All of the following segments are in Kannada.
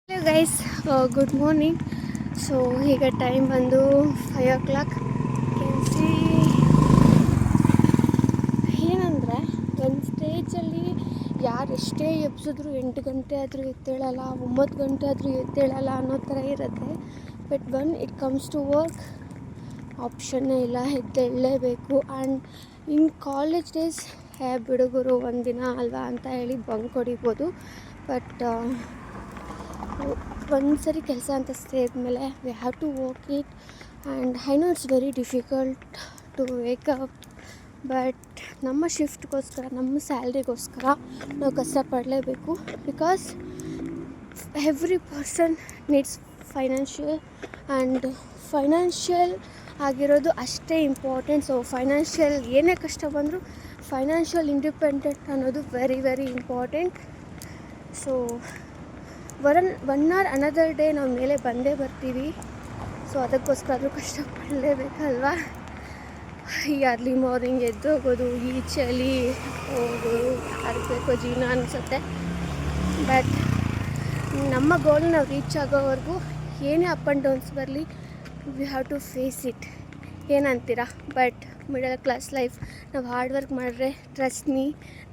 Hello guys, good morning. So ಈಗ ಟೈಮ್ ಬಂದು 5 o'clock. ಕೆನ್ಸಿ ಏನಂದರೆ ಒಂದು ಸ್ಟೇಜಲ್ಲಿ ಯಾರು ಎಷ್ಟೇ ಎಬ್ಸಿದ್ರು 8 ಗಂಟೆ ಆದರೂ ಎದ್ದೇಳಲ್ಲ, 9 ಗಂಟೆ ಆದರೂ ಎದ್ದೇಳಲ್ಲ ಅನ್ನೋ ಥರ ಇರುತ್ತೆ. But it comes to work, ಆಪ್ಷನ್ನೇ ಇಲ್ಲ, ಎದ್ದೇಳಲೇಬೇಕು. ಆ್ಯಂಡ್ ಇನ್ ಕಾಲೇಜ್ ಡೇಸ್ ಬಿಡುಗರು ಒಂದಿನ ಅಲ್ವಾ ಅಂತ ಹೇಳಿ ಬಂಕ್ ಹೊಡಿಬೋದು. ಬಟ್ ಒಂದು ಸರಿ ಕೆಲಸ ಅಂತ ಸೇರಿದ್ಮೇಲೆ we have to work it. And I know it's very difficult to wake up. But ನಮ್ಮ ಶಿಫ್ಟ್ಗೋಸ್ಕರ, ನಮ್ಮ ಸ್ಯಾಲ್ರಿಗೋಸ್ಕರ ನಾವು ಕಷ್ಟಪಡಲೇಬೇಕು. Because every person needs financial, and financial ಆಗಿರೋದು ಅಷ್ಟೇ ಇಂಪಾರ್ಟೆಂಟ್. ಸೊ ಫೈನಾನ್ಷಿಯಲ್ ಏನೇ ಕಷ್ಟ ಬಂದರೂ ಫೈನಾನ್ಷಿಯಲ್ ಇಂಡಿಪೆಂಡೆಂಟ್ ಅನ್ನೋದು very very important. So one or another day ನಾವು ಮೇಲೆ ಬಂದೇ ಬರ್ತೀವಿ. ಸೊ ಅದಕ್ಕೋಸ್ಕರ ಆದರೂ ಕಷ್ಟಪಡಲೇಬೇಕಲ್ವಾ. ಈ ಅರ್ಲಿ ಮಾರ್ನಿಂಗ್ ಎದ್ದು ಹೋಗೋದು, ಈ ಚಳಿ ಹೋಗೋದು, ಅದಕ್ಕೇಕೋ ಜೀವನ ಅನಿಸುತ್ತೆ. ಬಟ್ ನಮ್ಮ ಗೋಲ್ ನಾವು ರೀಚ್ ಆಗೋವರೆಗೂ ಏನೇ ಅಪ್ ಆ್ಯಂಡ್ ಡೌನ್ಸ್ ಬರಲಿ, we have to face it. ಏನಂತೀರಾ? ಬಟ್ ಮಿಡಲ್ ಕ್ಲಾಸ್ ಲೈಫ್, ನಾವು ಹಾರ್ಡ್ ವರ್ಕ್ ಮಾಡಿದ್ರೆ ಟ್ರಸ್ಟ್ ಮೀ,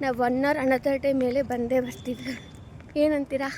ನಾವು ಒನ್ ಆರ್ ಅನದರ್ ಡೇ ಮೇಲೆ ಬಂದೇ ಬರ್ತೀವಿ. ಏನಂತೀರಾ?